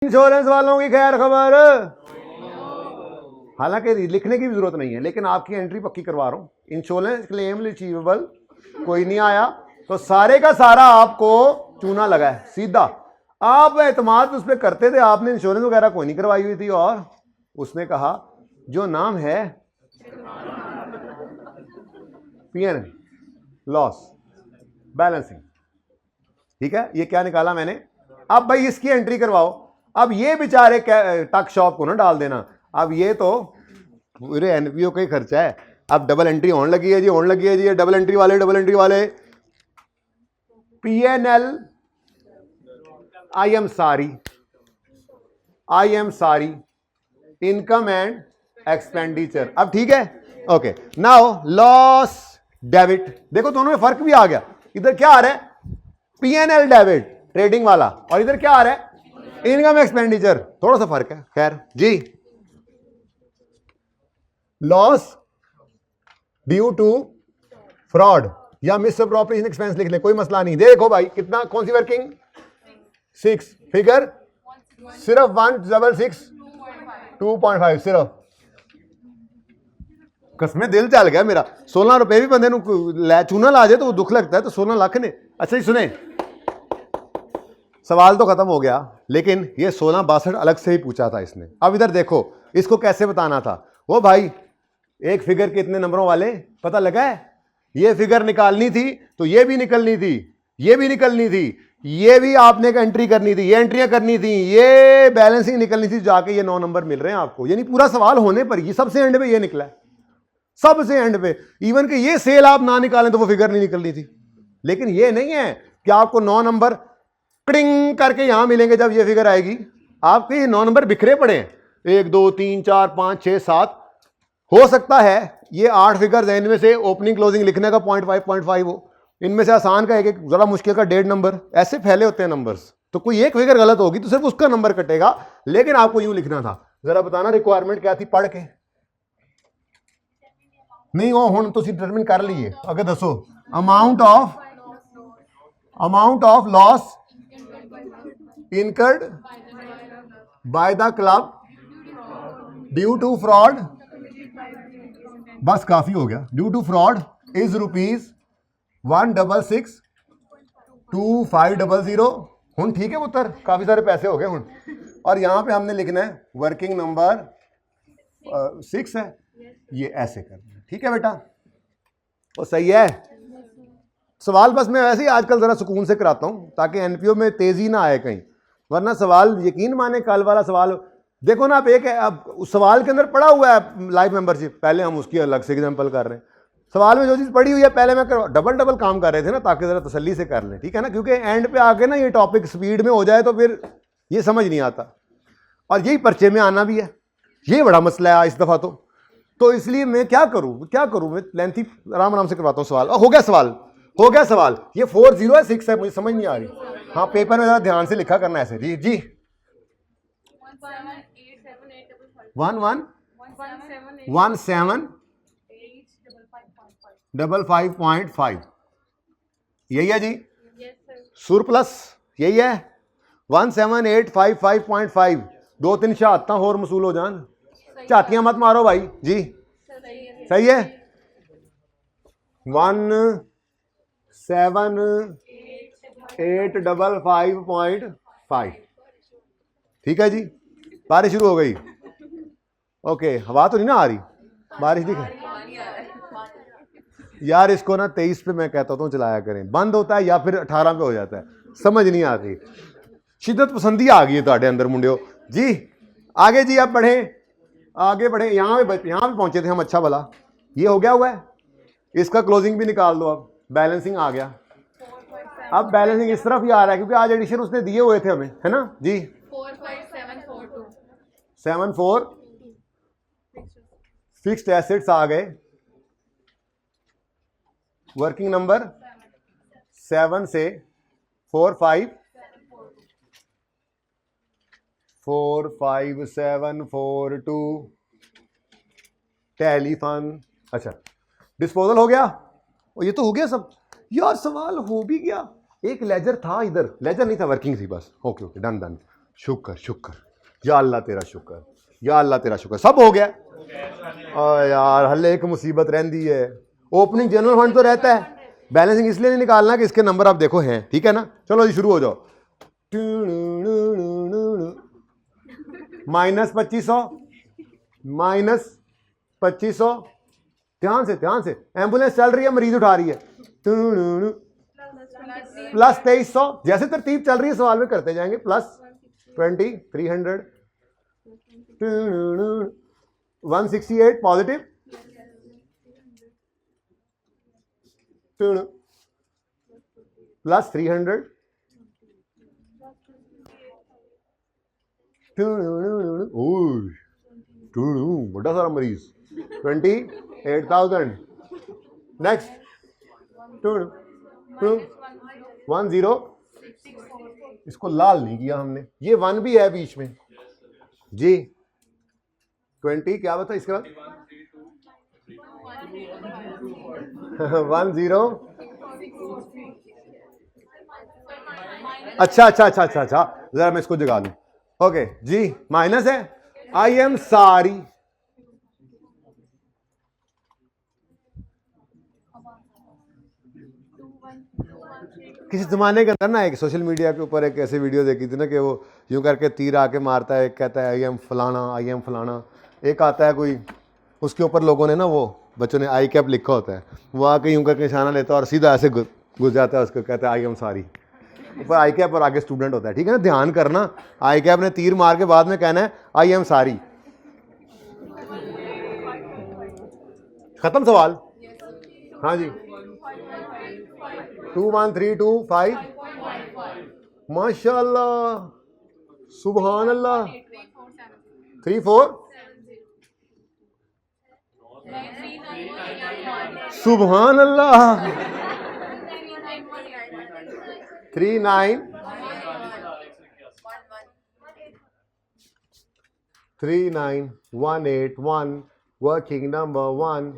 Insurance वालों की खैर खबर, हालांकि लिखने की भी जरूरत नहीं है, लेकिन आपकी एंट्री पक्की करवा रहा हूं। इंश्योरेंस क्लेम रिसीवेबल कोई नहीं आया तो सारे का सारा आपको चूना लगा है सीधा। आप एतमाद उस पर करते थे, आपने इंश्योरेंस वगैरह कोई नहीं करवाई हुई थी, और उसने कहा जो नाम है पीएन लॉस बैलेंसिंग, ठीक है, ये क्या निकाला मैंने। अब भाई इसकी एंट्री करवाओ। अब ये बेचारे टक शॉप को ना डाल देना, अब ये तो पूरे एनपीओ का ही खर्चा है। अब डबल एंट्री होने लगी है जी, होने लगी है जी, डबल एंट्री वाले पीएनएल आई एम सारी इनकम एंड एक्सपेंडिचर। अब ठीक है, ओके। नाउ लॉस डेबिट, देखो दोनों में फर्क भी आ गया। इधर क्या आ रहा है पीएनएल डेबिट ट्रेडिंग वाला, और इधर क्या आ रहा है इनकम एक्सपेंडिचर, थोड़ा सा फर्क है। खैर जी, लॉस ड्यू टू फ्रॉड या मिसअप्रोप्रिएशन एक्सपेंस लिख ले, कोई मसला नहीं। देखो भाई कितना, कौन सी वर्किंग 6 फिगर सिर्फ 166 2.5 सिर्फ। कसमें दिल चल गया मेरा। 16 रुपए भी बंदे चूना ला जाए तो वो दुख लगता है, तो 16 लाख ने। अच्छा जी सुने, सवाल तो खत्म हो गया, लेकिन ये 1662 अलग से ही पूछा था इसने। अब इधर देखो इसको कैसे बताना था। वो भाई एक फिगर के इतने नंबरों वाले पता लगा है, ये फिगर निकालनी थी तो ये भी निकलनी थी, ये भी निकलनी थी, ये भी आपने एंट्री करनी थी, ये एंट्रियां करनी थी, ये बैलेंसिंग निकलनी थी, जाके ये 9 नंबर मिल रहे हैं आपको। यानी पूरा सवाल होने पर ये सबसे एंड पे ये निकला है, सबसे एंड पे। इवन कि ये सेल आप ना निकालें तो वो फिगर नहीं निकलनी थी। लेकिन ये नहीं है कि आपको 9 नंबर टिंग करके यहां मिलेंगे जब ये फिगर आएगी। आपके ये 9 नंबर बिखरे पड़े हैं, 1 2 3 4 5 6 7, हो सकता है ये 8 फिगर्स हैं, इनमें से ओपनिंग क्लोजिंग लिखने का 0.5 हो, इनमें से आसान का एक जरा मुश्किल का 1.5 नंबर, ऐसे फैले होते हैं नंबर्स। तो कोई एक फिगर गलत होगी तो सिर्फ उसका नंबर कटेगा, लेकिन आपको यूं लिखना था। जरा बताना रिक्वायरमेंट क्या थी पढ़ के। नहीं वो हुण तुसीं डिटरमिन कर लीए, अगर दसो amount of loss incurred by the club due to fraud, बस काफी हो गया। Due to fraud is ₹1662500। हुन ठीक है पुत्र, काफी सारे पैसे हो गए हुन। और यहां पे हमने लिखना है वर्किंग नंबर 6 है, ये ऐसे करना है, ठीक है बेटा, वो सही है। सवाल बस मैं वैसे ही आजकल जरा सुकून से कराता हूं ताकि एनपीओ में तेजी ना आए कहीं, वरना सवाल यकीन माने कल वाला सवाल देखो ना, आप एक है, अब उस सवाल के अंदर पड़ा हुआ है लाइफ मेंबरशिप, पहले हम उसकी अलग से एग्जांपल कर रहे हैं। सवाल में जो चीज़ पड़ी हुई है पहले मैं डबल काम कर रहे थे ना, ताकि ज़रा तसल्ली से कर लें, ठीक है ना, क्योंकि एंड पे आके ना ये टॉपिक स्पीड में हो जाए तो फिर ये समझ नहीं आता, और यही पर्चे में आना भी है, ये बड़ा मसला है इस दफ़ा। तो इसलिए मैं क्या करूँ मैं लेंथी आराम से करवाता हूँ सवाल। हो गया सवाल। ये 40 है 6 है, मुझे समझ नहीं आ रही। हाँ पेपर में जरा ध्यान से लिखा करना ऐसे। जी जी 11755.5 यही है जी, सुरप्लस यही है 17855.5। 2-3 शहादत और मसूल हो जान, झातियां मत मारो भाई जी, सही है 17855.5, ठीक है जी। बारिश शुरू हो गई, ओके, हवा तो नहीं ना आ रही, बारिश दिख यार। इसको ना 23 पे मैं कहता हूँ चलाया करें, बंद होता है या फिर 18 पे हो जाता है, समझ नहीं आती। शिद्दत पसंदी आ गई है ਤੁਹਾਡੇ अंदर मुंडियो जी। आगे जी, आप आगे बढ़े। यहाँ पे पहुंचे थे हम, अच्छा भला ये हो गया हुआ है, इसका क्लोजिंग भी निकाल दो। अब बैलेंसिंग आ गया, अब बैलेंसिंग इस तरफ ही आ रहा है क्योंकि आज एडिशन उसने दिए हुए थे हमें, है ना जी। 74 फिक्स्ड एसेट्स आ गए, वर्किंग नंबर 7 से 45742 टेलीफोन। अच्छा डिस्पोजल हो गया, और ये तो हो गया सब यार। सवाल हो भी गया, एक लेजर था इधर, लेजर नहीं था, वर्किंग थी बस। Okay done. शुक्र शुक्र, या अल्लाह तेरा शुक्र, या अल्लाह तेरा शुक्र, सब हो गया। यार हल्ले एक मुसीबत रहती है। ओपनिंग जनरल फंड तो रहता है, बैलेंसिंग इसलिए नहीं निकालना कि इसके नंबर आप देखो हैं, ठीक है ना। चलो जी शुरू हो जाओ। -2500, -2500, ध्यान से, एम्बुलेंस चल रही है, मरीज उठा रही है। +2300, जैसे तरतीब चल रही है सवाल में करते जाएंगे। +20, 300, 168 पॉजिटिव, +300, बड़ा सारा मरीज, 28,000। नेक्स्ट 10, इसको लाल नहीं किया हमने, ये 1 भी है बीच में जी। 20 क्या बता इसके बाद 10। अच्छा, जरा मैं इसको जगा लूं। ओके जी, माइनस है। आई एम सॉरी, किसी जमाने के अंदर ना एक सोशल मीडिया के ऊपर एक ऐसी वीडियो देखी थी ना कि वो यूं करके तीर आके मारता है, एक कहता है आई एम फलाना, आई एम फलाना। एक आता है कोई, उसके ऊपर लोगों ने ना, वो बच्चों ने आई कैप लिखा होता है, वो आके यूं करके निशाना लेता है और सीधा ऐसे घुस जाता है, उसको कहता है आई एम सॉरी। ऊपर आई कैप और आगे स्टूडेंट होता है, ठीक है ना। ध्यान करना, आई कैप ने तीर मार के बाद में कहना है आई एम सॉरी। खत्म सवाल। हाँ जी, 21325, माशाअल्लाह, सुभान अल्लाह। 34, सुभान अल्लाह। 39, 39181, वर्किंग नंबर 1,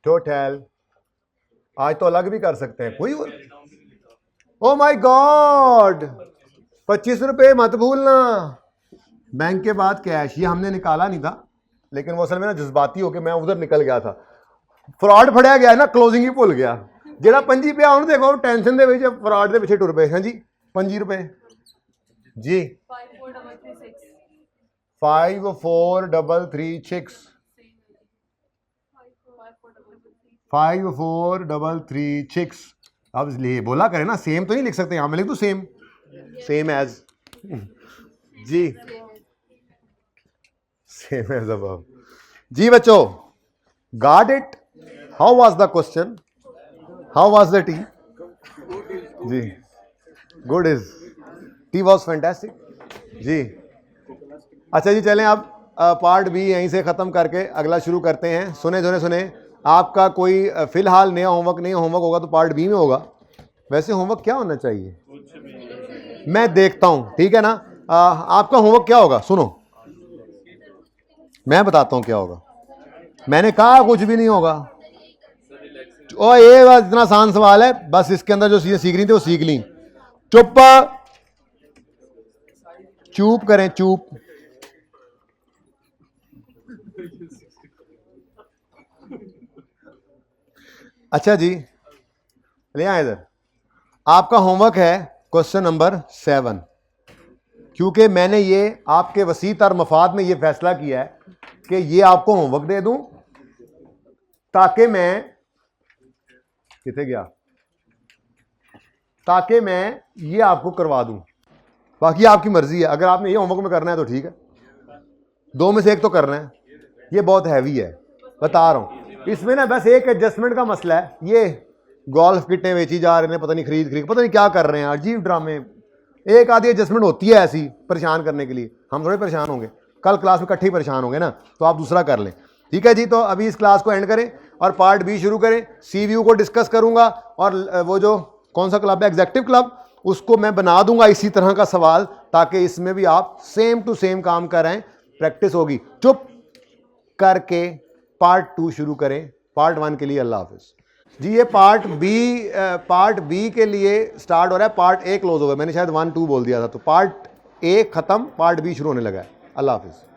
टोटल। आज तो अलग भी कर सकते हैं कोई। ओ माय गॉड, 25 रुपए मत भूलना। बैंक के बाद कैश, ये हमने निकाला नहीं था, लेकिन वो असल में ना जज्बाती होके मैं उधर निकल गया था। फ्रॉड फड़िया गया ना, क्लोजिंग ही भूल गया। जेड़ा 25 पे आउन देखो टेंशन दे विच फ्रॉड दे पिछे टुर पे। हाँ जी, 25 रुपए जी। 5433 5433। अब इसलिए बोला करें ना, सेम तो नहीं लिख सकते, यहां में लिख दो सेम, सेम एज जी, सेम एज अबव जी। बच्चों got it? How was the question? How was the tea? जी, good is tea was fantastic जी। अच्छा जी, चलें अब पार्ट बी यहीं से ख़त्म करके अगला शुरू करते हैं। सुने, आपका कोई फिलहाल नया होमवर्क नहीं, होमवर्क होगा तो पार्ट बी में होगा। वैसे होमवर्क क्या होना चाहिए मैं देखता हूं, ठीक है ना। आपका होमवर्क क्या होगा? सुनो, मैं बताता हूं क्या होगा। मैंने कहा कुछ भी नहीं होगा। ओ ये बस इतना आसान सवाल है, बस इसके अंदर जो चीजें सीख रही थी वो सीख ली। चुप करें, चुप। अच्छा जी, ले आए इधर। आपका होमवर्क है क्वेश्चन नंबर 7। क्योंकि मैंने ये आपके वसी तर मफाद में ये फैसला किया है कि ये आपको होमवर्क दे दूं ताकि मैं ये आपको करवा दूं। बाकी आपकी मर्जी है, अगर आपने ये होमवर्क में करना है तो ठीक है, 2 में से 1 तो करना है। ये बहुत हैवी है, बता रहा हूं। इसमें ना बस एक एडजस्टमेंट का मसला है। ये गोल्फ किटें बेची जा रहे हैं, पता नहीं खरीद पता नहीं क्या कर रहे हैं, अजीब ड्रामे। एक आधी एडजस्टमेंट होती है ऐसी परेशान करने के लिए। हम थोड़े परेशान होंगे, कल क्लास में इकट्ठे ही परेशान होंगे ना, तो आप दूसरा कर लें, ठीक है जी। तो अभी इस क्लास को एंड करें और पार्ट बी शुरू करें। सी व्यू को डिस्कस करूंगा और वो जो कौन सा क्लब है, एग्जेक्टिव क्लब, उसको मैं बना दूंगा इसी तरह का सवाल, ताकि इसमें भी आप सेम टू सेम काम कर रहे हैं, प्रैक्टिस होगी। चुप करके पार्ट 2 शुरू करें। पार्ट 1 के लिए अल्लाह हाफिज जी। ये पार्ट बी के लिए स्टार्ट हो रहा है, पार्ट ए क्लोज हो गया। मैंने शायद 1-2 बोल दिया था, तो पार्ट ए खत्म, पार्ट बी शुरू होने लगा है। अल्लाह हाफिज़।